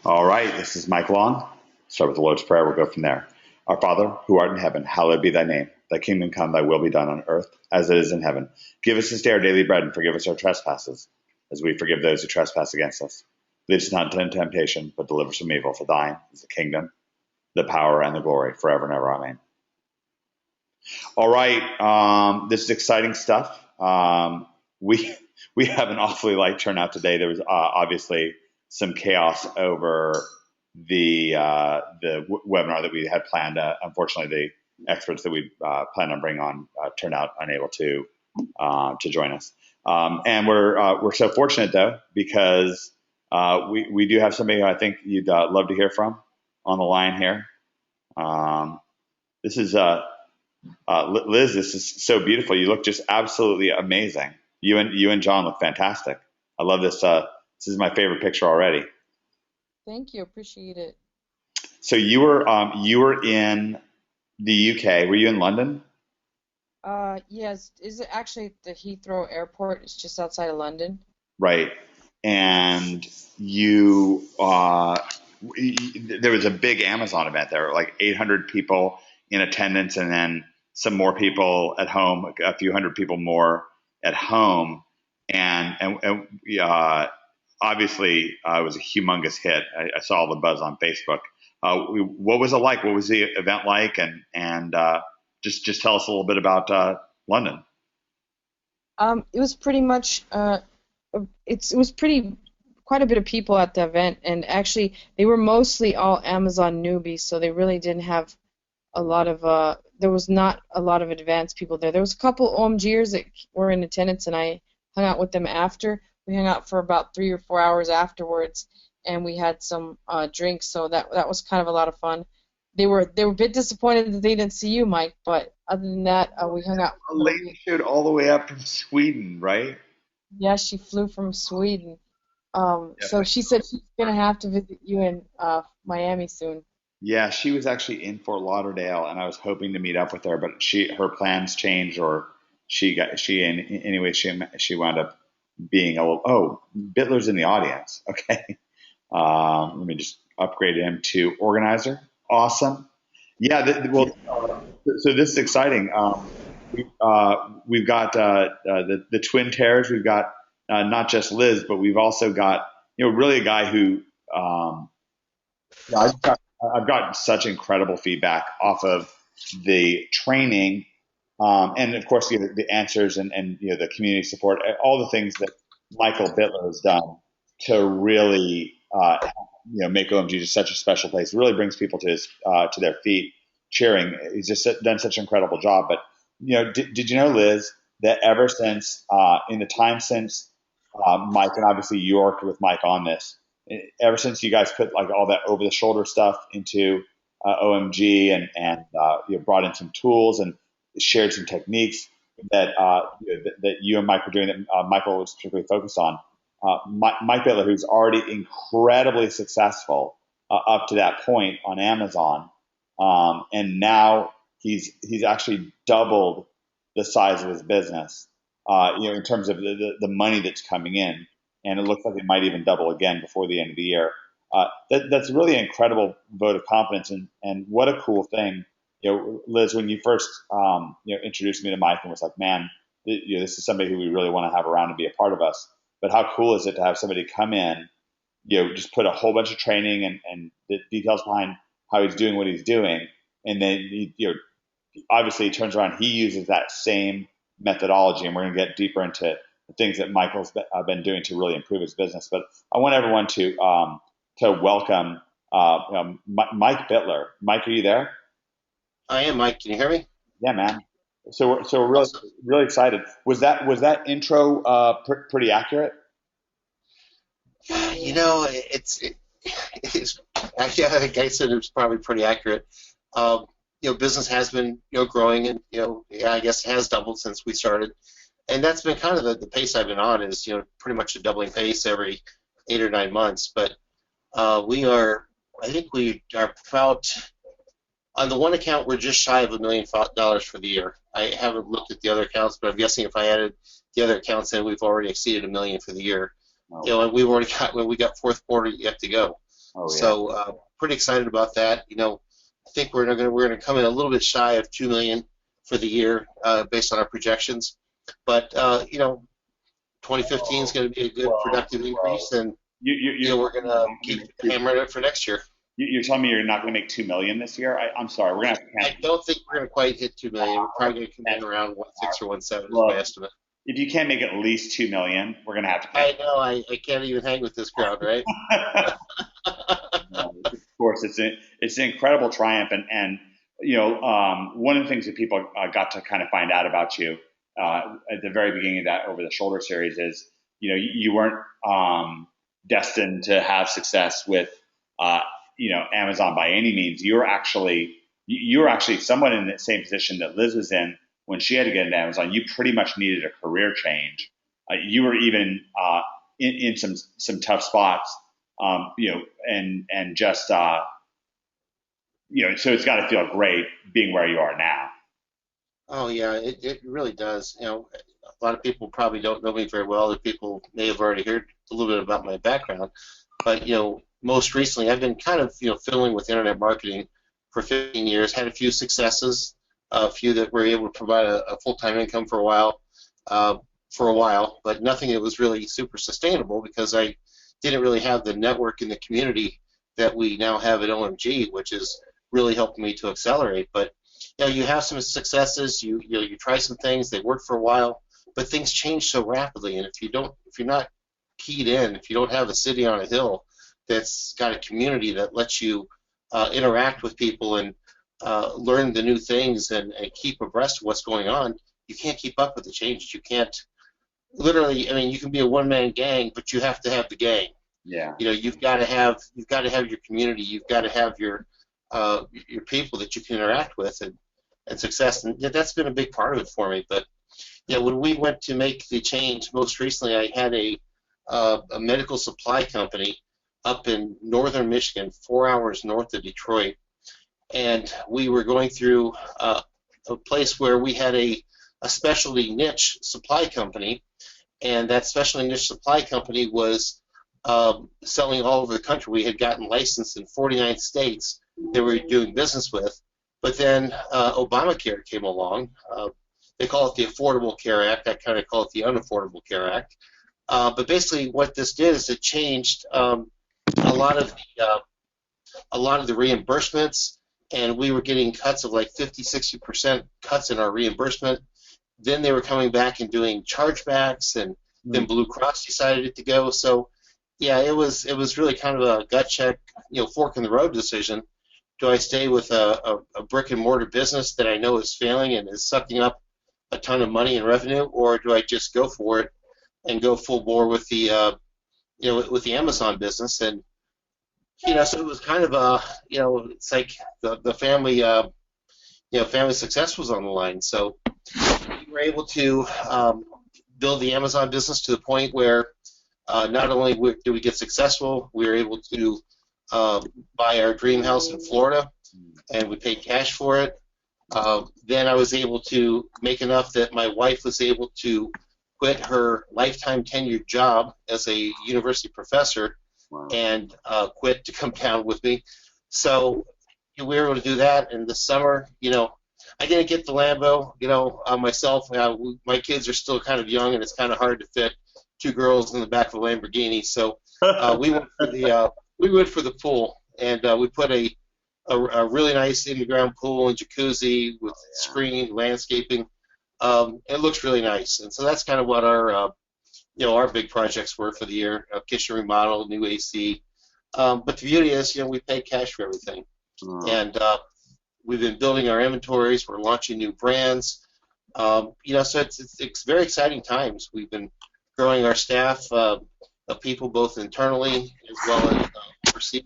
All right, this is Mike Long. Start with the Lord's Prayer. We'll go from there. Our Father, who art in heaven, hallowed be thy name. Thy kingdom come, thy will be done on earth as it is in heaven. Give us this day our daily bread and forgive us our trespasses, as we forgive those who trespass against us. Lead us not into temptation, but deliver us from evil. For thine is the kingdom, the power, and the glory, forever and ever. Amen. All right, this is exciting stuff. We we have an awfully light turnout today. There was obviously some chaos over the webinar that we had planned. Unfortunately, the experts that we planned on bringing on turned out unable to join us. And we're so fortunate though, because we do have somebody who I think you'd love to hear from on the line here. This is Liz. This is so beautiful. You look just absolutely amazing. You and John look fantastic. I love this. This is my favorite picture already. Thank you. Appreciate it. So you were in the UK. Were you in London? Yes. Is it actually the Heathrow Airport? It's just outside of London. Right. And you there was a big Amazon event there, like 800 people in attendance, and then some more people at home, a few hundred people more at home, and obviously it was a humongous hit. I saw all the buzz on Facebook. What was it like? What was the event like? And just tell us a little bit about London. It was pretty much it was quite a bit of people at the event, and actually they were mostly all Amazon newbies, so they really didn't have a lot of there was not a lot of advanced people there. There was a couple OMGers that were in attendance, and I hung out with them after. We hung out for about 3 or 4 hours afterwards, and we had some drinks, so that was kind of a lot of fun. They were a bit disappointed that they didn't see you, Mike, but other than that, we hung out. A lady showed all the way up from Sweden, right? Yeah, she flew from Sweden. So she said she's gonna have to visit you in Miami soon. Yeah, she was actually in Fort Lauderdale, and I was hoping to meet up with her, but her plans changed, or anyway she wound up being a little. Oh, Bitler's in the audience. Okay, let me just upgrade him to organizer. Awesome. Yeah. So this is exciting. We've got the twin terrors. We've got not just Liz, but we've also got really a guy who I've gotten such incredible feedback off of the training, and of course the answers and the community support, all the things that Michael Bitler has done to really make OMG just such a special place. It really brings people to their feet cheering. He's just done such an incredible job. But did you know, Liz, that ever since in the time since Mike, and obviously you worked with Mike on this, ever since you guys put like all that over the shoulder stuff into OMG and brought in some tools and shared some techniques that that you and Mike were doing, that Michael was particularly focused on. Mike Bitler, who's already incredibly successful up to that point on Amazon, and now he's actually doubled the size of his business, in terms of the money that's coming in, and it looks like it might even double again before the end of the year. That's really an incredible vote of confidence, and what a cool thing. Liz, when you first introduced me to Mike and was like, man, this is somebody who we really want to have around and be a part of us. But how cool is it to have somebody come in, just put a whole bunch of training and the details behind how he's doing what he's doing, and then obviously he turns around, he uses that same methodology, and we're going to get deeper into the things that Michael's been doing to really improve his business. But I want everyone to welcome Mike Bitler. Mike, are you there? I am, Mike. Can you hear me? Yeah, man. So we're really excited. Was that intro pretty accurate? It's actually, I think I said it was probably pretty accurate. Business has been growing, and I guess it has doubled since we started, and that's been kind of the pace I've been on, is pretty much a doubling pace every 8 or 9 months. But I think we are about, on the one account, we're just shy of $1 million for the year. I haven't looked at the other accounts, but I'm guessing if I added the other accounts in, we've already exceeded $1 million for the year. Wow. And we got fourth quarter yet to go. Oh yeah. So pretty excited about that. I think we're gonna come in a little bit shy of 2 million for the year based on our projections. But 2015 is going to be a good Whoa, productive whoa. increase, and You're we're going to keep hammering it for next year. you're telling me you're not going to make 2 million this year? I'm sorry. We're going to have to I cancel. don't think we're going to quite hit 2 million. We're probably going to come in around 1.6 or 1.7 is my Look, estimate. if you can't make at least 2 million, we're going to have to I cancel. know I can't even hang with this crowd, right? No, of course, it's an incredible triumph, and one of the things that people got to kind of find out about you at the very beginning of that Over the Shoulder series is you weren't destined to have success with Amazon by any means. You were actually somewhat in the same position that Liz was in when she had to get into Amazon. You pretty much needed a career change. You were even in some tough spots, and just so it's got to feel great being where you are now. Oh yeah, it really does. A lot of people probably don't know me very well. Other people may have already heard a little bit about my background, but most recently I've been kind of fiddling with internet marketing for 15 years. Had a few successes, a few that were able to provide a full-time income for a while, but nothing that was really super sustainable because I didn't really have the network in the community that we now have at OMG, which is really helping me to accelerate. But you have some successes. You try some things. They work for a while, but things change so rapidly. And if you're not keyed in, if you don't have a city on a hill that's got a community that lets you interact with people and learn the new things and keep abreast of what's going on, you can't keep up with the changes. You can't literally. I mean, you can be a one-man gang, but you have to have the gang. Yeah. You've got to have your community. You've got to have your people that you can interact with and success. And that's been a big part of it for me. But when we went to make the change most recently, I had a medical supply company up in northern Michigan, 4 hours north of Detroit, and we were going through a place where we had a specialty niche supply company, and that specialty niche supply company was selling all over the country. We had gotten licensed in 49 states that we were doing business with, but then Obamacare came along. They call it the Affordable Care Act. I kind of call it the Unaffordable Care Act. But basically, what this did is it changed a lot of the reimbursements, and we were getting cuts of like 50-60% cuts in our reimbursement. Then they were coming back and doing chargebacks, and then Blue Cross decided to go. So yeah, it was really kind of a gut check, fork in the road decision. Do I stay with a brick and mortar business that I know is failing and is sucking up a ton of money and revenue, or do I just go for it and go full bore with the with the Amazon business? And so it was kind of it's like the family family success was on the line. So we were able to build the Amazon business to the point where not only did we get successful, we were able to buy our dream house in Florida, and we paid cash for it. Then I was able to make enough that my wife was able to quit her lifetime tenured job as a university professor. Wow. And quit to come down with me. So we were able to do that. In the summer, I didn't get the Lambo, myself. My kids are still kind of young, and it's kind of hard to fit two girls in the back of a Lamborghini. So we went for the pool, and we put a really nice in-the-ground pool and jacuzzi with screened landscaping. It looks really nice, and so that's kind of what our big projects were for the year: kitchen remodel, new AC. But the beauty is, we pay cash for everything, and we've been building our inventories. We're launching new brands. So it's very exciting times. We've been growing our staff of people both internally as well as overseas.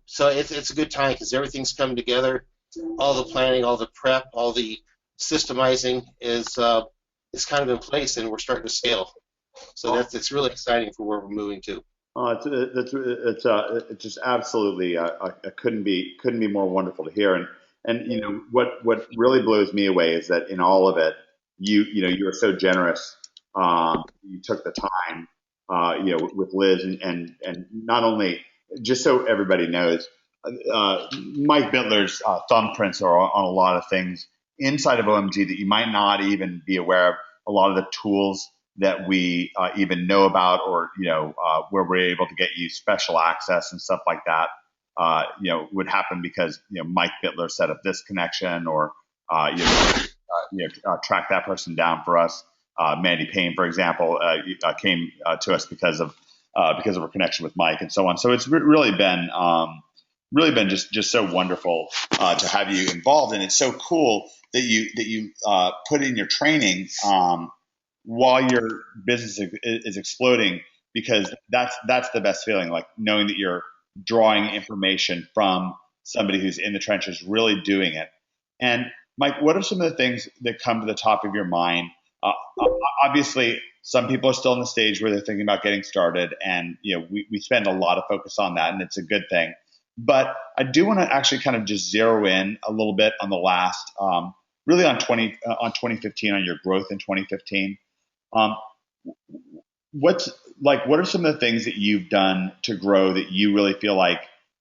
So it's a good time because everything's coming together. All the planning, all the prep, all the systemizing is kind of in place, and we're starting to scale. So it's really exciting for where we're moving to. It's just absolutely couldn't be more wonderful to hear. And what really blows me away is that in all of it, you are so generous. You took the time, with Liz, and not only just so everybody knows, Mike Bittler's thumbprints are on a lot of things inside of OMG that you might not even be aware of. A lot of the tools that we even know about, or where we're able to get you special access and stuff like that, would happen because Mike Bittler set up this connection, or track that person down for us. Mandy Payne, for example, came to us because of our connection with Mike, and so on. So it's really been just so wonderful to have you involved, and it's so cool that you put in your training while your business is exploding, because that's the best feeling, like knowing that you're drawing information from somebody who's in the trenches, really doing it. And Mike, what are some of the things that come to the top of your mind? Obviously, some people are still in the stage where they're thinking about getting started, and we spend a lot of focus on that, and it's a good thing. But I do want to actually kind of just zero in a little bit on the last, really on 2015, on your growth in 2015. What are some of the things that you've done to grow that you really feel like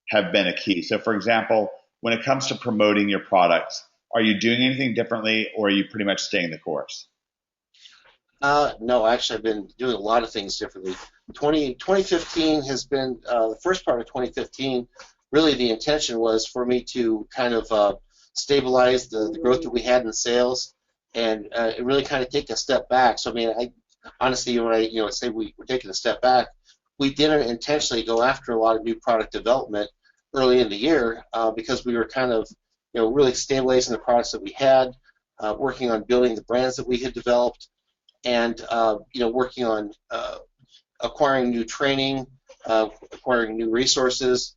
have been a key? So, for example, when it comes to promoting your products, are you doing anything differently, or are you pretty much staying the course? No, actually, I've been doing a lot of things differently. 2015 has been the first part of 2015. Really, the intention was for me to kind of stabilize the growth that we had in sales, and really kind of take a step back. So, I mean, honestly, when I say we're taking a step back, we didn't intentionally go after a lot of new product development early in the year because we were kind of really stabilizing the products that we had, working on building the brands that we had developed, and working on acquiring new training, acquiring new resources,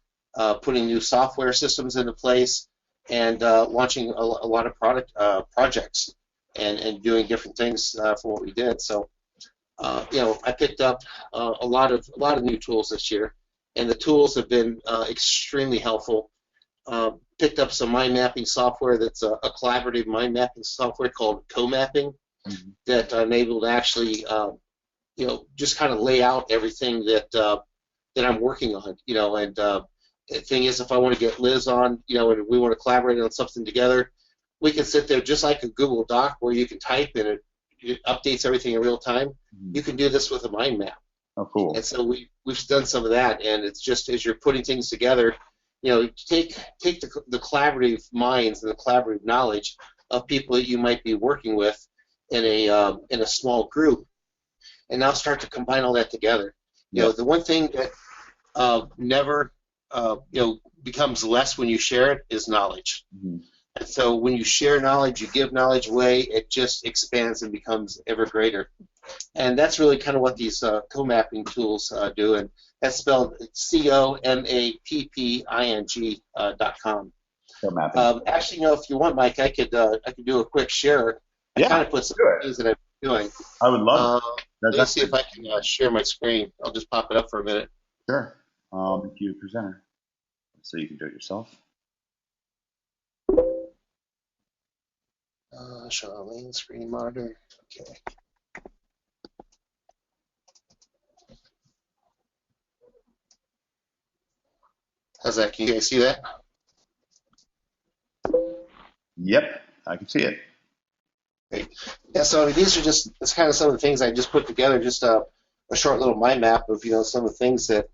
putting new software systems into place, and launching a lot of product projects and doing different things for what we did. So I picked up a lot of new tools this year, and the tools have been extremely helpful. Picked up some mind mapping software that's a collaborative mind mapping software called co-mapping, that I'm able to actually just kind of lay out everything that I'm working on. And the thing is, if I want to get Liz on, and we want to collaborate on something together, we can sit there just like a Google Doc where you can type and it updates everything in real time. You can do this with a mind map. Oh, cool. And so we've done some of that, and it's just as you're putting things together, take the collaborative minds and the collaborative knowledge of people that you might be working with in a small group, and now start to combine all that together. The one thing that never becomes less when you share it is knowledge. And so when you share knowledge, you give knowledge away, it just expands and becomes ever greater. And that's really kind of what these co-mapping tools do, and that's spelled COMAPPING.com. Actually, if you want, Mike, I could do a quick share. I kind of put some things that I'm doing. I would love it. Let me see if I can share my screen. I'll just pop it up for a minute. Sure. I'll make you a presenter so you can do it yourself. Charlene, screen monitor. Okay. How's that? Can you guys see that? Yep, I can see it. Great. Yeah, so these are it's kind of some of the things I just put together, just a short little mind map of some of the things that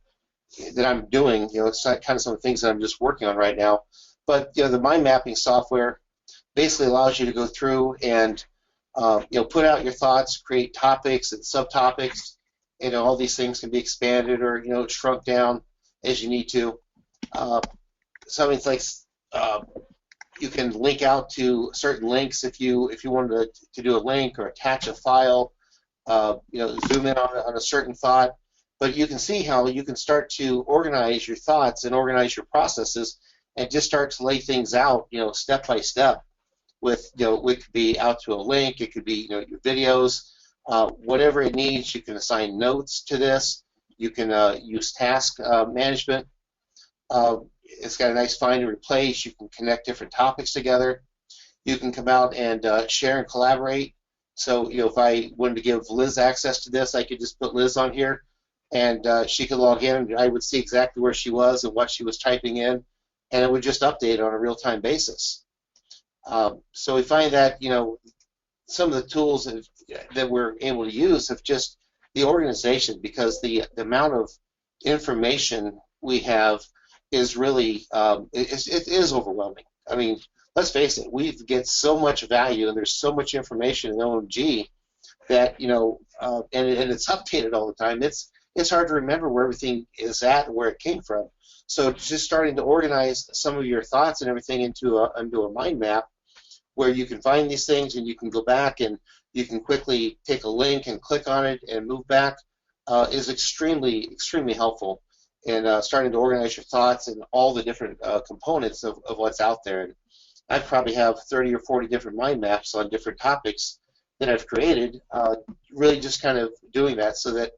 I'm doing. It's kind of some of the things that I'm just working on right now. But the mind mapping software basically allows you to go through and put out your thoughts, create topics and subtopics. All these things can be expanded or shrunk down as you need to. Something like you can link out to certain links if you wanted to do a link or attach a file. Zoom in on a certain thought. But you can see how you can start to organize your thoughts and organize your processes and just start to lay things out, step by step. With it could be out to a link, it could be your videos, whatever it needs. You can assign notes to this. You can use task management. It's got a nice find and replace. You can connect different topics together. You can come out and share and collaborate. So if I wanted to give Liz access to this, I could just put Liz on here, and she could log in, and I would see exactly where she was and what she was typing in, and it would just update on a real-time basis. So we find that, some of the tools that we're able to use have just the organization, because the amount of information we have is really it is overwhelming. I mean, let's face it, we get so much value and there's so much information in OMG that and it's updated all the time. It's hard to remember where everything is at and where it came from. So just starting to organize some of your thoughts and everything into a mind map where you can find these things and you can go back and you can quickly take a link and click on it and move back is extremely, extremely helpful in starting to organize your thoughts and all the different components of what's out there. And I probably have 30 or 40 different mind maps on different topics that I've created, really just kind of doing that so that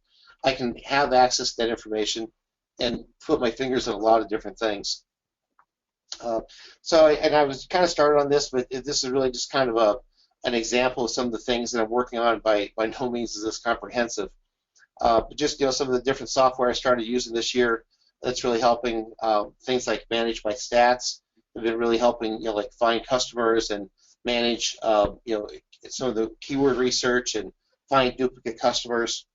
I can have access to that information and put my fingers on a lot of different things. I was kind of started on this, but this is really just kind of an example of some of the things that I'm working on. By no means is this comprehensive. But just some of the different software I started using this year that's really helping. Things like manage my stats have been really helping. Like find customers and manage some of the keyword research and find duplicate customers.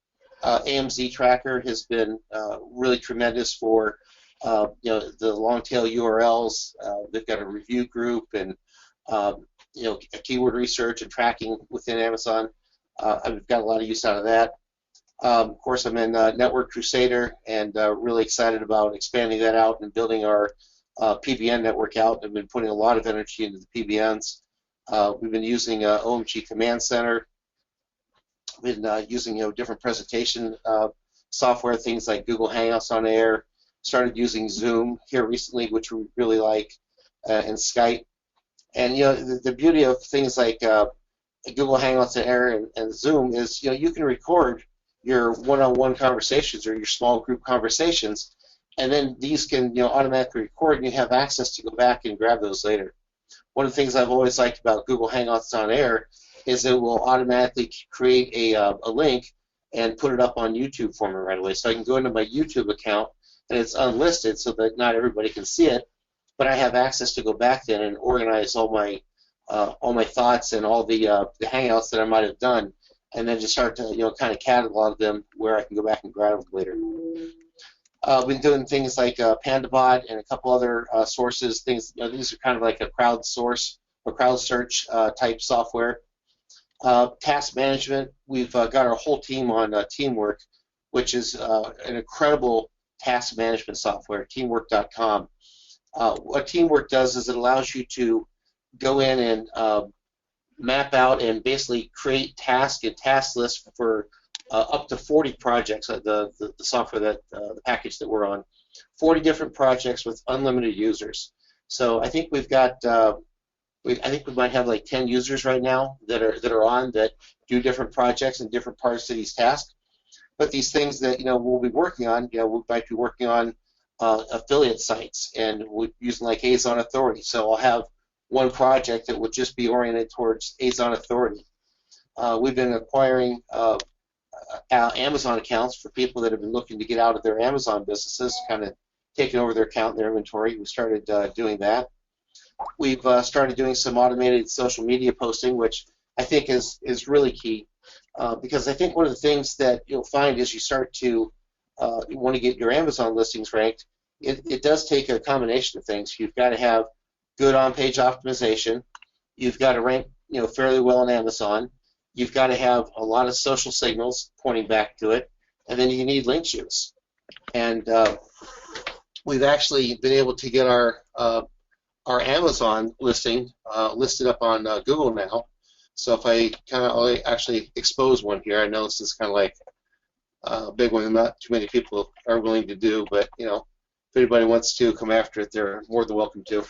AMZ Tracker has been really tremendous for the long tail URLs. They've got a review group and keyword research and tracking within Amazon. I've got a lot of use out of that. Of course, I'm in Network Crusader and really excited about expanding that out and building our PBN network out. I've been putting a lot of energy into the PBNs. We've been using OMG Command Center. We've been using different presentation software, things like Google Hangouts on Air. Started using Zoom here recently, which we really like, and Skype. And the beauty of things like Google Hangouts on Air and Zoom is you can record your one-on-one conversations or your small group conversations, and then these can automatically record, and you have access to go back and grab those later. One of the things I've always liked about Google Hangouts on Air is it will automatically create a link and put it up on YouTube for me right away. So I can go into my YouTube account, and it's unlisted so that not everybody can see it, but I have access to go back then and organize all my thoughts and all the hangouts that I might have done, and then just start to kind of catalog them where I can go back and grab them later. We've been doing things like PandaBot and a couple other sources. Things these are kind of like a crowd source or crowd search type software. Task management. We've got our whole team on Teamwork, which is an incredible task management software, teamwork.com. What Teamwork does is it allows you to go in and map out and basically create task and task lists for up to 40 projects, the software that the package that we're on, 40 different projects with unlimited users. So I think we've got I think we might have like 10 users right now that are on that do different projects and different parts of these tasks. But these things that we'll be working on, we might be working on affiliate sites, and we're using like Az0N Authority. So I'll have one project that will just be oriented towards Az0N Authority. We've been acquiring Amazon accounts for people that have been looking to get out of their Amazon businesses, kind of taking over their account and their inventory. We started doing that. We've started doing some automated social media posting, which I think is really key, because I think one of the things that you'll find as you start to you want to get your Amazon listings ranked, it does take a combination of things. You've got to have good on-page optimization. You've got to rank fairly well on Amazon. You've got to have a lot of social signals pointing back to it, and then you need link juice. And we've actually been able to get our Amazon listing listed up on Google now. So if I I'll actually expose one here. I know this is kind of like a big one, not too many people are willing to do, but if anybody wants to come after it, they're more than welcome to.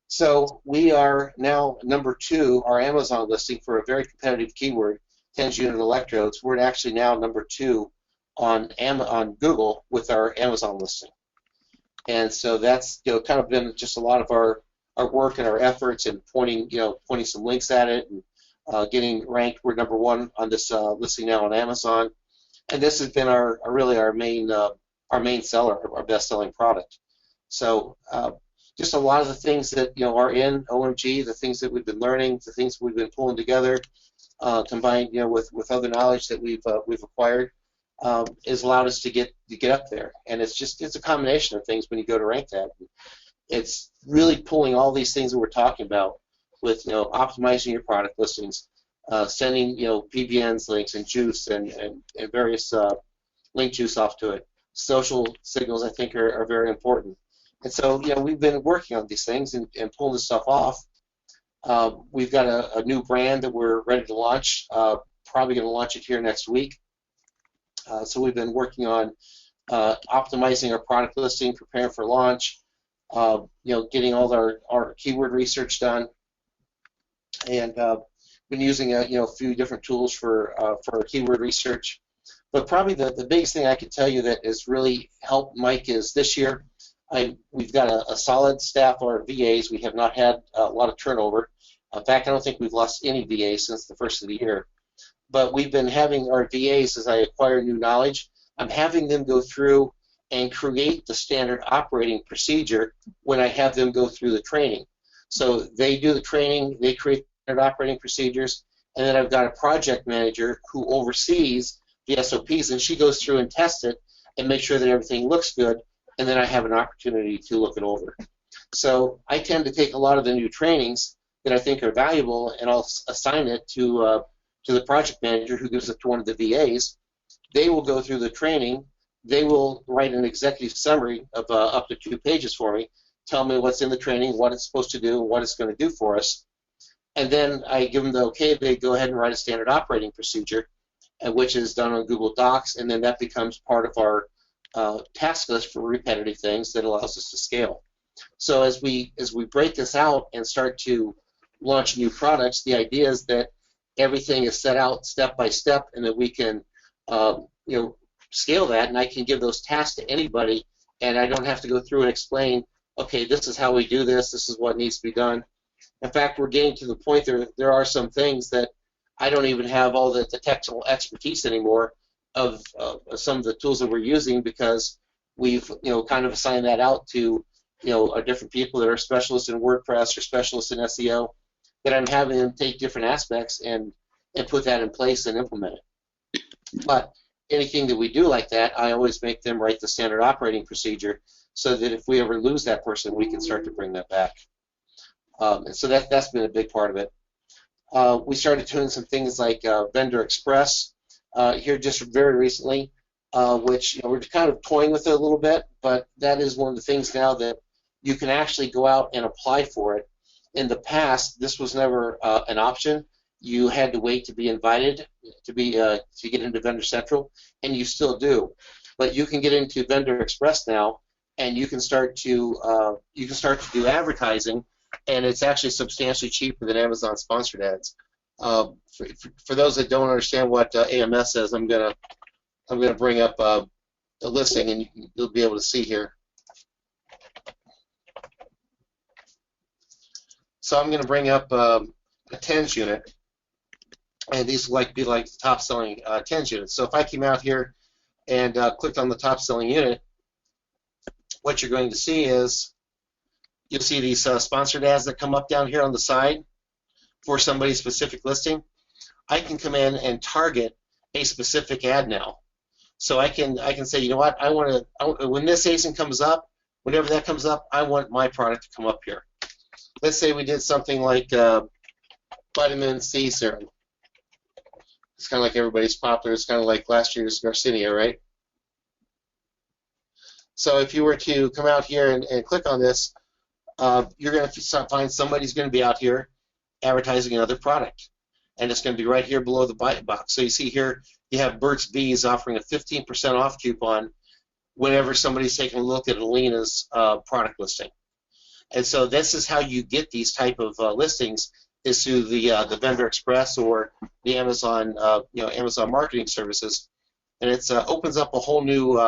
So we are now number 2, our Amazon listing for a very competitive keyword, 10 unit electrodes. We're actually now number 2 on Google with our Amazon listing. And so that's kind of been just a lot of our work and our efforts and pointing some links at it and getting ranked. We're number 1 on this listing now on Amazon. and this has been really our main seller, our best-selling product. So just a lot of the things that are in OMG, the things that we've been learning, the things we've been pulling together, combined with other knowledge that we've acquired, has allowed us to get up there. And it's a combination of things when you go to rank that. It's really pulling all these things that we're talking about with optimizing your product listings, sending PBNs links and juice and various link juice off to it. Social signals I think are very important. And so we've been working on these things and pulling this stuff off. We've got a new brand that we're ready to launch. Probably going to launch it here next week. So we've been working on optimizing our product listing, preparing for launch, getting all our keyword research done, and been using a few different tools for keyword research. But probably the biggest thing I could tell you that has really helped Mike is this year we've got a solid staff of our VAs. We have not had a lot of turnover. In fact, I don't think we've lost any VAs since the first of the year. But we've been having our VAs, as I acquire new knowledge, I'm having them go through and create the standard operating procedure when I have them go through the training. So they do the training, they create standard operating procedures, and then I've got a project manager who oversees the SOPs, and she goes through and tests it and makes sure that everything looks good, and then I have an opportunity to look it over. So I tend to take a lot of the new trainings that I think are valuable, and I'll assign it to the project manager who gives it to one of the VAs. They will go through the training. They will write an executive summary of up to 2 pages for me, tell me what's in the training, what it's supposed to do, and what it's going to do for us. And then I give them the okay, they go ahead and write a standard operating procedure, which is done on Google Docs, and then that becomes part of our task list for repetitive things that allows us to scale. So as we break this out and start to launch new products, the idea is that everything is set out step by step, and that we can scale that, and I can give those tasks to anybody, and I don't have to go through and explain, okay, this is how we do this, this is what needs to be done. In fact, we're getting to the point there are some things that I don't even have all the technical expertise anymore of some of the tools that we're using, because we've kind of assigned that out to different people that are specialists in WordPress or specialists in SEO, that I'm having them take different aspects and put that in place and implement it. But anything that we do like that, I always make them write the standard operating procedure, so that if we ever lose that person, we can start to bring that back. And so that's been a big part of it. We started doing some things like Vendor Express here just very recently, which we're kind of toying with it a little bit, but that is one of the things now that you can actually go out and apply for it. In the past, this was never an option. You had to wait to be invited to get into Vendor Central, and you still do. But you can get into Vendor Express now, and you can start to do advertising, and it's actually substantially cheaper than Amazon sponsored ads. For those that don't understand what AMS is, I'm gonna bring up a listing, and you'll be able to see here. So I'm going to bring up a TENS unit, and these will be like the top selling TENS units. So if I came out here and clicked on the top selling unit, what you're going to see is you'll see these sponsored ads that come up down here on the side for somebody's specific listing. I can come in and target a specific ad now. So I can say, you know what, I want to, when this ASIN comes up, whenever that comes up, I want my product to come up here. Let's say we did something like vitamin C serum. It's kind of like everybody's popular. It's kind of like last year's Garcinia, right? So if you were to come out here and click on this, you're going to find somebody's going to be out here advertising another product. And it's going to be right here below the buy box. So you see here, you have Burt's Bees offering a 15% off coupon whenever somebody's taking a look at Alina's product listing. And so this is how you get these type of listings, is through the Vendor Express or the Amazon Amazon marketing services, and it opens up a whole new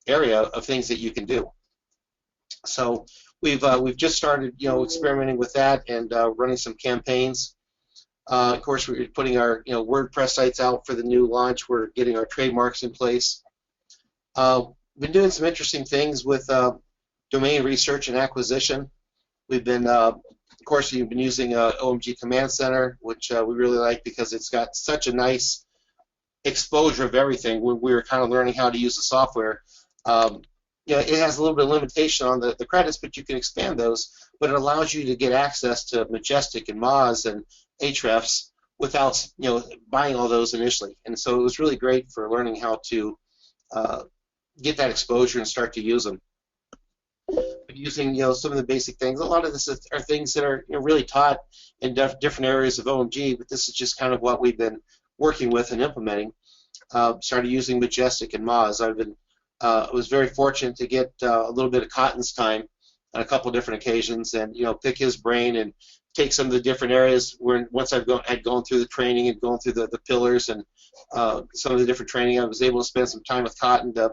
area of things that you can do. So we've just started experimenting with that and running some campaigns. Of course, we're putting our WordPress sites out for the new launch. We're getting our trademarks in place. Been doing some interesting things with domain research and acquisition. We've been, of course, you've been using OMG Command Center, which we really like because it's got such a nice exposure of everything. When we were kind of learning how to use the software, it has a little bit of limitation on the credits, but you can expand those. But it allows you to get access to Majestic and Moz and Ahrefs without buying all those initially. And so it was really great for learning how to get that exposure and start to use them. But using some of the basic things, a lot of this are things that are really taught in different areas of OMG, but this is just kind of what we've been working with and implementing. Started using Majestic and Moz. I was very fortunate to get a little bit of Cotton's time on a couple different occasions, and pick his brain and take some of the different areas where once I'd gone through the training and gone through the pillars and some of the different training, I was able to spend some time with Cotton to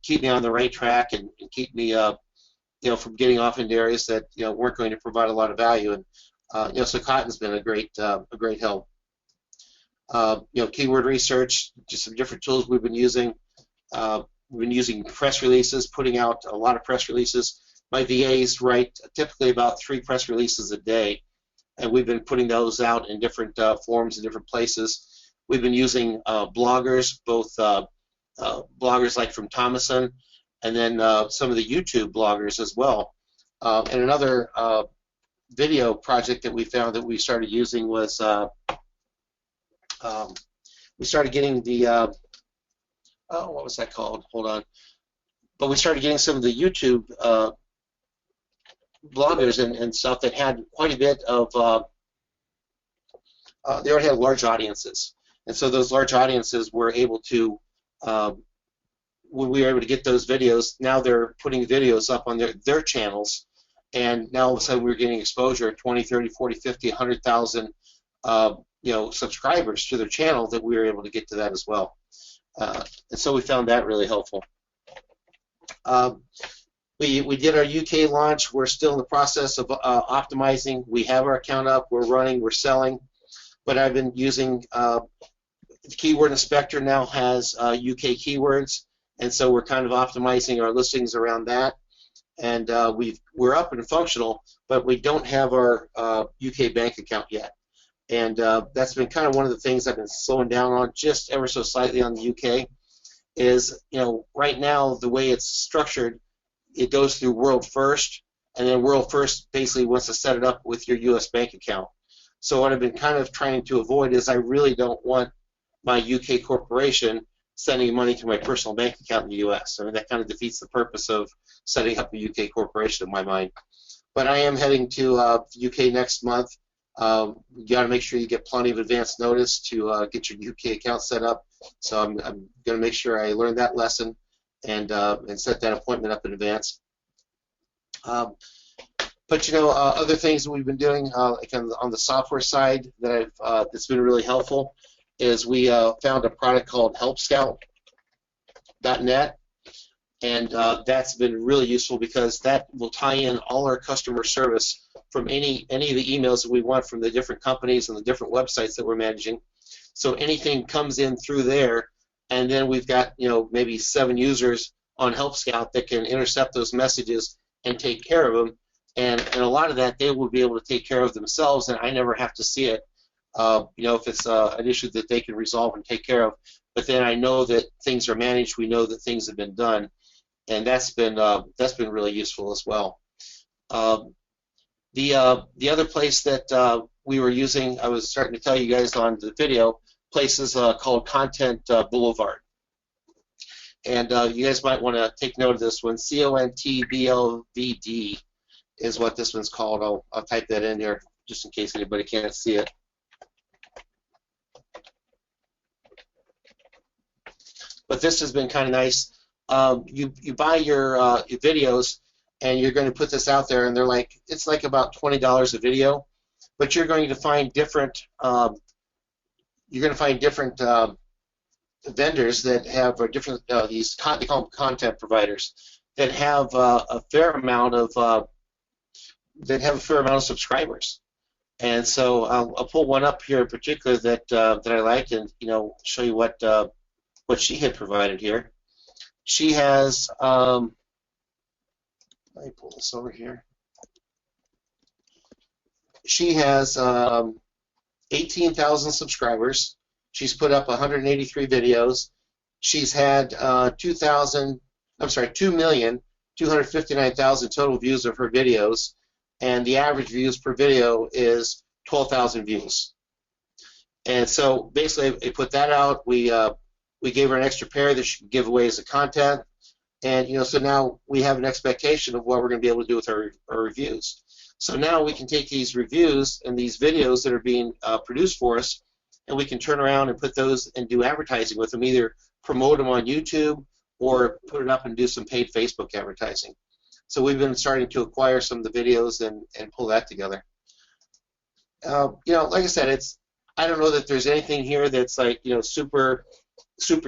keep me on the right track and keep me from getting off into areas that weren't going to provide a lot of value. And so Cotton's been a great help. Keyword research, just some different tools we've been using. We've been using press releases, putting out a lot of press releases. My VAs write typically about 3 press releases a day, and we've been putting those out in different forums in different places. We've been using bloggers, both bloggers like from Thomason, and then some of the YouTube bloggers as well. And another video project that we found that we started using was we started getting the what was that called? Hold on. But we started getting some of the YouTube bloggers and stuff that had quite a bit of, they already had large audiences. And so those large audiences were able to, when we were able to get those videos, now they're putting videos up on their channels. And now all of a sudden we're getting exposure, 20, 30, 40, 50, 100,000 subscribers to their channel that we were able to get to that as well. And so we found that really helpful. We did our UK launch. We're still in the process of optimizing. We have our account up. We're running. We're selling. But I've been using the Keyword Inspector now has UK keywords, and so we're kind of optimizing our listings around that. And we're up and functional, but we don't have our UK bank account yet. And that's been kind of one of the things I've been slowing down on just ever so slightly on the UK. Is right now the way it's structured, it goes through World First, and then World First basically wants to set it up with your U.S. bank account. So what I've been kind of trying to avoid is I really don't want my UK corporation sending money to my personal bank account in the U.S. I mean, that kind of defeats the purpose of setting up a UK corporation in my mind. But I am heading to UK next month. You got to make sure you get plenty of advance notice to get your UK account set up. So I'm going to make sure I learn that lesson and set that appointment up in advance. But other things that we've been doing, like on the software side that that's been really helpful, is we found a product called HelpScout.net, and that's been really useful because that will tie in all our customer service from any of the emails that we want from the different companies and the different websites that we're managing. So anything comes in through there, and then we've got maybe 7 users on Help Scout that can intercept those messages and take care of them. And a lot of that they will be able to take care of themselves, and I never have to see it. If it's an issue that they can resolve and take care of. But then I know that things are managed. We know that things have been done, and that's been really useful as well. The other place that we were using, I was starting to tell you guys on the video, places called Content Boulevard. And you guys might want to take note of this one. CONTBLVD is what this one's called. I'll type that in here just in case anybody can't see it. But this has been kind of nice. You buy your videos, and you're going to put this out there, and it's like about $20 a video, but you're going to find different vendors that have different they call them content providers that have a fair amount of subscribers, And so I'll pull one up here in particular that I liked, and show you what she had provided here. She has let me pull this over here. She has 18,000 subscribers. She's put up 183 videos. She's had 2,259,000 total views of her videos, and the average views per video is 12,000 views. And so basically, I put that out. We gave her an extra pair that she could give away as a content, and so now we have an expectation of what we're going to be able to do with our reviews. So now we can take these reviews and these videos that are being produced for us, and we can turn around and put those and do advertising with them, either promote them on YouTube or put it up and do some paid Facebook advertising. So we've been starting to acquire some of the videos and pull that together. Like I said, I don't know that there's anything here that's like super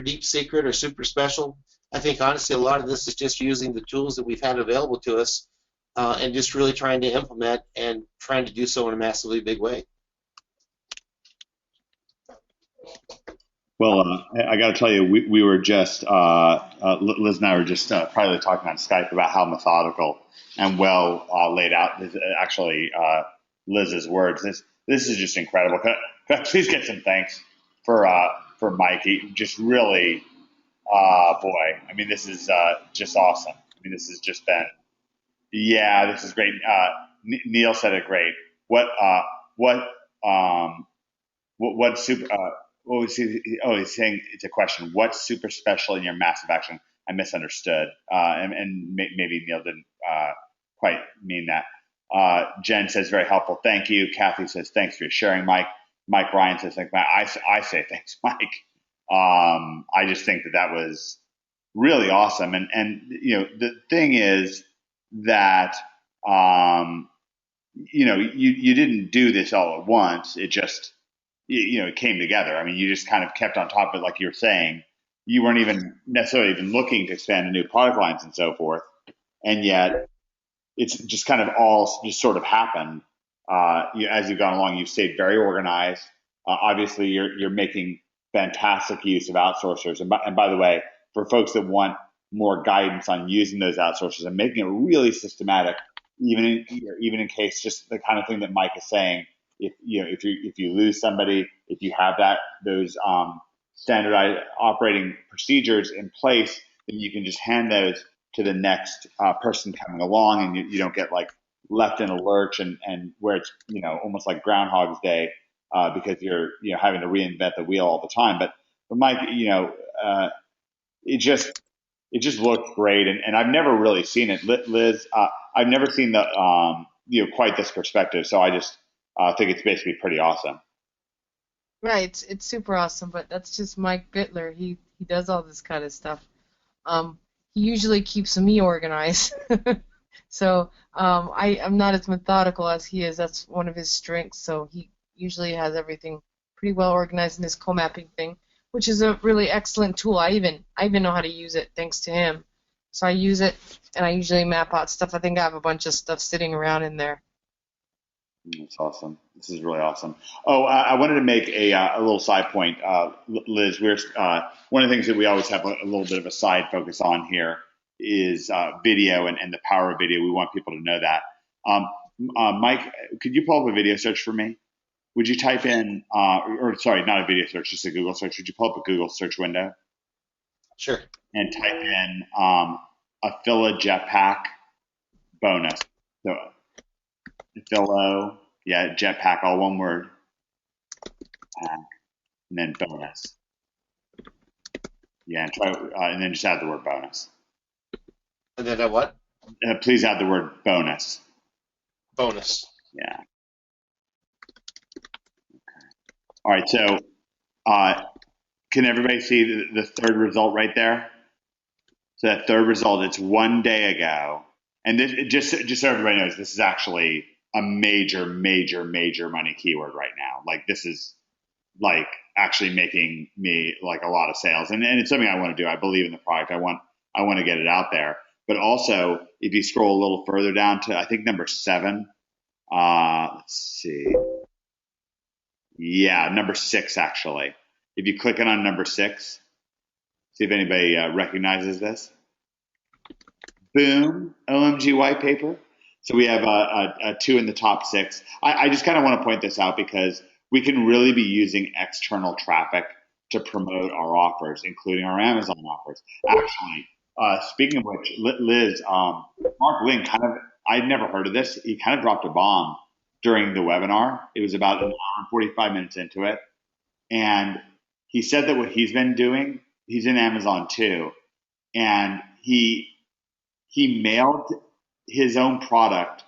deep secret or super special. I think honestly a lot of this is just using the tools that we've had available to us and just really trying to implement and trying to do so in a massively big way. Well, I got to tell you, we were just, Liz and I were just privately talking on Skype about how methodical and well laid out, actually, Liz's words. This is just incredible. Please get some thanks for Mike. He just really, boy, I mean, this is just awesome. I mean, this has just been, yeah, this is great. Neil said it great. What super, what was he? Oh, he's saying it's a question. What's super special in your massive action? I misunderstood, and maybe Neil didn't quite mean that. Jen says very helpful. Thank you. Kathy says thanks for sharing, Mike. Mike Ryan says thanks. I say thanks, Mike. I just think that was really awesome, and the thing is that you didn't do this all at once. It just it came together. I mean, you just kind of kept on top of it, like you were saying. You weren't even necessarily even looking to expand to new product lines and so forth, and yet it's just kind of all just sort of happened. As you've gone along, you've stayed very organized. Obviously, you're making fantastic use of outsourcers. And by the way, for folks that want more guidance on using those outsourcers and making it really systematic, even in case just the kind of thing that Mike is saying. If you lose somebody, if you have those standardized operating procedures in place, then you can just hand those to the next person coming along, and you don't get like left in a lurch and where it's almost like Groundhog's Day because you're having to reinvent the wheel all the time. But Mike, it just looks great, and I've never really seen it, Liz. I've never seen the quite this perspective, so I just think it's basically pretty awesome. Right, it's super awesome, but that's just Mike Bittler. He does all this kind of stuff. He usually keeps me organized. So I'm not as methodical as he is. That's one of his strengths. So he usually has everything pretty well organized in his co-mapping thing, which is a really excellent tool. I even know how to use it thanks to him. So I use it, and I usually map out stuff. I think I have a bunch of stuff sitting around in there. That's awesome. This is really awesome. Oh, I wanted to make a little side point, Liz. One of the things that we always have a little bit of a side focus on here is video and the power of video. We want people to know that. Mike, could you pull up a video search for me? Would you type in, or sorry, not a video search, just a Google search. Would you pull up a Google search window? Sure. And type in Affila Jetpack bonus. So Affila, Jetpack, all one word, and then bonus. Yeah, and try, and then just add the word bonus. And then what? Please add the word bonus. Bonus. Yeah. All right, so can everybody see the third result right there? So that third result, it's 1 day ago. And this, just so everybody knows, this is actually a major money keyword right now. Like this is like actually making me like a lot of sales. And it's something I want to do. I believe in the product. I want to get it out there. But also, if you scroll a little further down to, I think, number 7, let's see. Yeah, number 6 actually. If you click it on number 6, see if anybody recognizes this. Boom, OMG white paper. So we have a 2 in the top 6. I just kind of want to point this out because we can really be using external traffic to promote our offers, including our Amazon offers. Actually, speaking of which, Liz, Mark Link I'd never heard of this. He kind of dropped a bomb during the webinar. It was about an hour and 45 minutes into it. And he said that what he's been doing, he's in Amazon too, and he mailed his own product.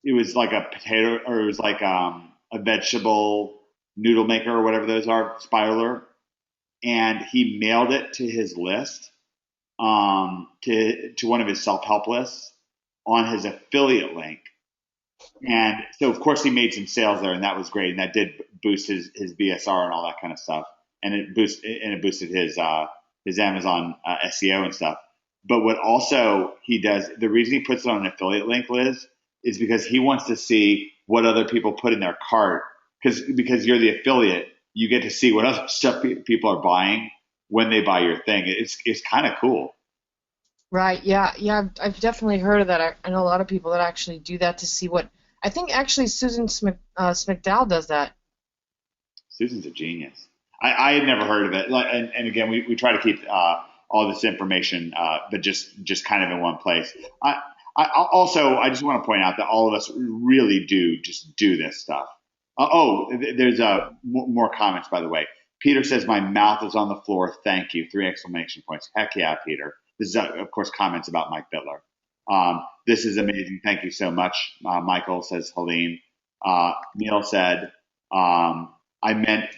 It was like a potato, or it was like a vegetable noodle maker or whatever those are, spiraler, and he mailed it to his list, to one of his self-help lists on his affiliate link. And so, of course, he made some sales there, and that was great, and that did boost his BSR and all that kind of stuff, and it boosted his Amazon SEO and stuff. But what also he does, the reason he puts it on an affiliate link, Liz, is because he wants to see what other people put in their cart. Because you're the affiliate, you get to see what other stuff people are buying when they buy your thing. It's kind of cool. Right. Yeah. Yeah. I've definitely heard of that. I know a lot of people that actually do that to see what. I think actually Susan Smigdal does that. Susan's a genius. I had never heard of it. And again, we try to keep all this information, but just kind of in one place. I just want to point out that all of us really do just do this stuff. There's more comments, by the way. Peter says, my mouth is on the floor. Thank you. 3 exclamation points. Heck yeah, Peter. This is, of course, comments about Mike Bittler. This is amazing. Thank you so much. Michael says, Helene. Neil said, I meant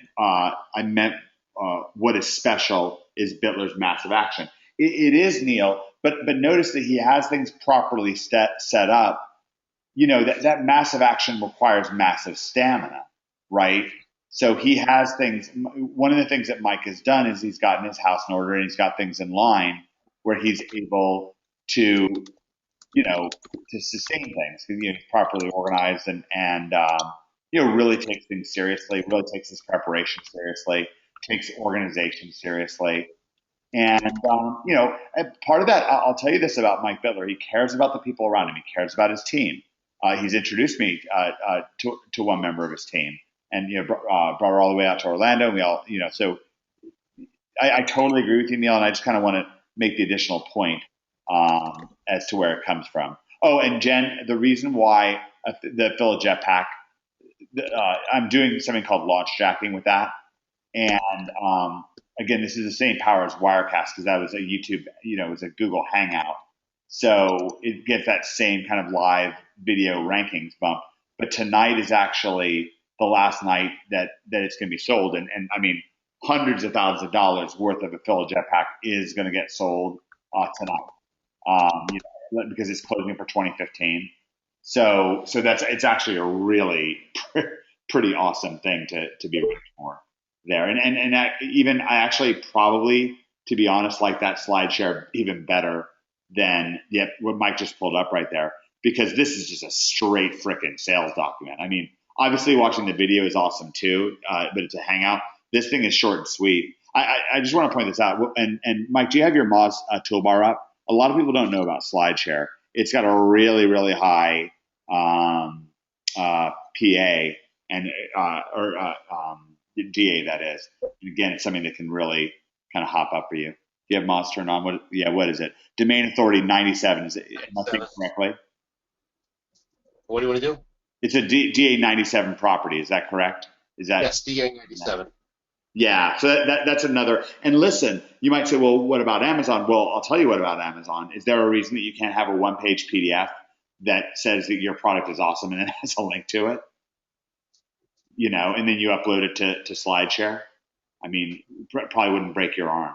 what is special is Bittler's massive action. It is, Neil, but notice that he has things properly set up. You know, that massive action requires massive stamina, right? So he has things. One of the things that Mike has done is he's gotten his house in order and he's got things in line where he's able to, to sustain things. He's properly organized and really takes things seriously, really takes his preparation seriously, takes organization seriously. And, part of that, I'll tell you this about Mike Bittler. He cares about the people around him. He cares about his team. He's introduced me to one member of his team and, brought her all the way out to Orlando. And we all, so I totally agree with you, Neil. And I just kind of want to make the additional point as to where it comes from. Oh, and Jen, the reason why the affiliate jetpack, I'm doing something called launch jacking with that. And again, this is the same power as Wirecast because that was a YouTube, it was a Google Hangout. So it gets that same kind of live video rankings bump. But tonight is actually the last night that it's going to be sold. And I mean, hundreds of thousands of dollars worth of affiliate jetpack is going to get sold tonight because it's closing for 2015. So it's actually a really pretty awesome thing to be ranked for there. And that I actually probably, to be honest, like that slide share even better than what Mike just pulled up right there, because this is just a straight frickin' sales document. I mean, obviously watching the video is awesome too, but it's a hangout. This thing is short and sweet. I just want to point this out. And Mike, do you have your Moz toolbar up? A lot of people don't know about SlideShare. It's got a really, really high PA and DA, that is. And again, it's something that can really kind of hop up for you. Do you have Moz turned on? What is it? Domain authority 97. Is it? Am I thinking correctly? What do you want to do? It's a DA 97 property. Is that correct? Yes, DA 97. Yeah, so that's another. And listen, you might say, well, what about Amazon? Well, I'll tell you what about Amazon. Is there a reason that you can't have a one-page PDF that says that your product is awesome and it has a link to it? And then you upload it to SlideShare. I mean, probably wouldn't break your arm.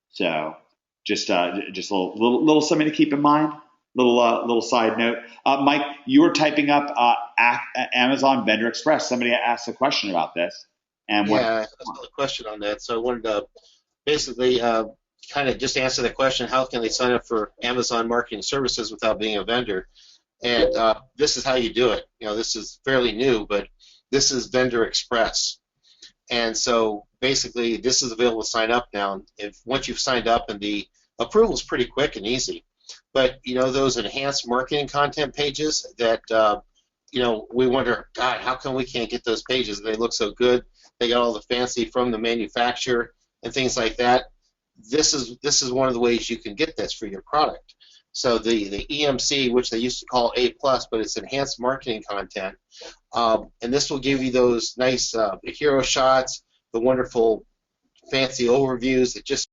So just a little something to keep in mind. Little side note. Mike, you were typing up Amazon Vendor Express. Somebody asked a question about this. And I saw a question on that. So I wanted to basically kind of just answer the question, how can they sign up for Amazon Marketing Services without being a vendor? And this is how you do it. This is fairly new, but this is Vendor Express. And so basically, this is available to sign up now. If once you've signed up, and the approval is pretty quick and easy. But those enhanced marketing content pages that we wonder, God, how come we can't get those pages? They look so good. They got all the fancy from the manufacturer and things like that. This is one of the ways you can get this for your product. So the EMC, which they used to call A+, but it's enhanced marketing content, and this will give you those nice hero shots, the wonderful fancy overviews that just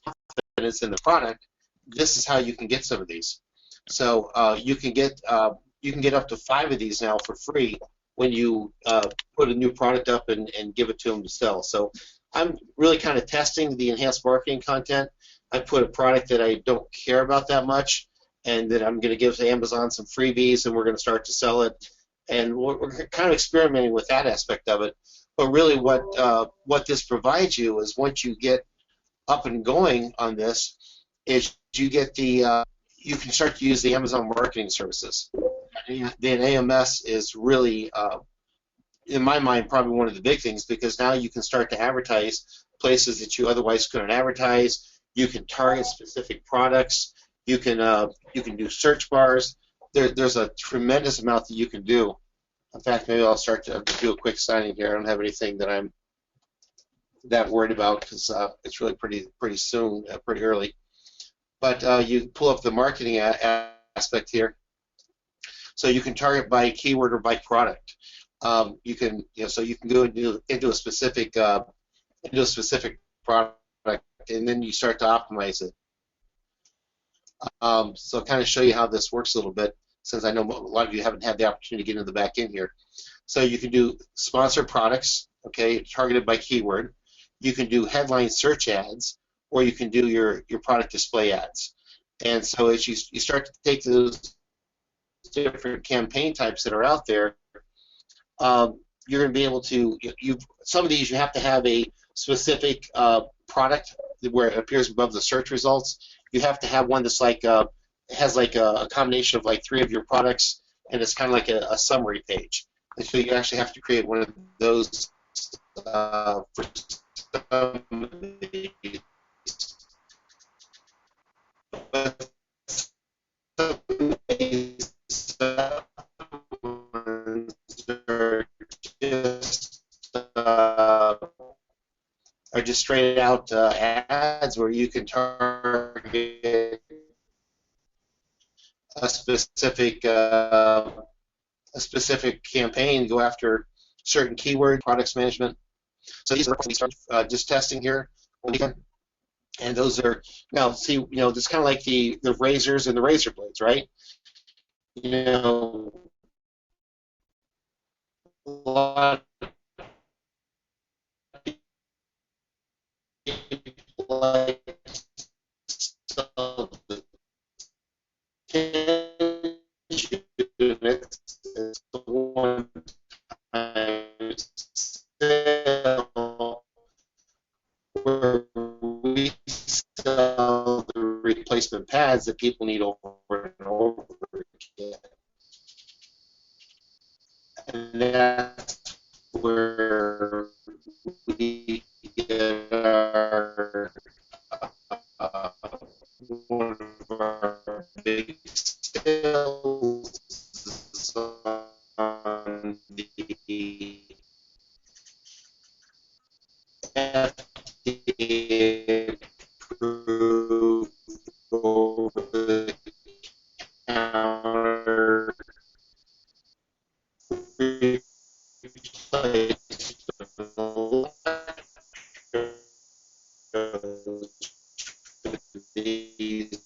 confidence in the product. This is how you can get some of these. So you can get up to 5 of these now for free when you put a new product up and give it to them to sell. So I'm really kind of testing the enhanced marketing content. I put a product that I don't care about that much, and that I'm going to give to Amazon some freebies, and we're going to start to sell it. And we're kind of experimenting with that aspect of it. But really, what this provides you is, once you get up and going on this, is you get you can start to use the Amazon marketing services. The AMS is really, in my mind, probably one of the big things, because now you can start to advertise places that you otherwise couldn't advertise. You can target specific products. You can do search bars. There's a tremendous amount that you can do. In fact, maybe I'll start to do a quick signing here. I don't have anything that I'm that worried about, because it's really pretty soon, pretty early. But you pull up the marketing aspect here, so you can target by keyword or by product. You can so you can go into a specific product, and then you start to optimize it. So I'll kind of show you how this works a little bit, since I know a lot of you haven't had the opportunity to get into the back end here. So you can do sponsored products, okay, targeted by keyword. You can do headline search ads, or you can do your product display ads. And so as you start to take those different campaign types that are out there, you're going to be able to, some of these you have to have a specific product where it appears above the search results. You have to have one that's has a combination of 3 of your products, and it's kind of like a summary page. And so you actually have to create one of those for some of these. But some of these are just straight out ads where you can target a specific campaign, go after certain keyword products management. So these are we start just testing here, and those are now see it's kind of like the razors and the razor blades, right? A lot of people like sell the 10 units is the one time sale where we sell the replacement pads that people need over and over again. And that's where we get our one of our big sales on the FDA approved over the counter these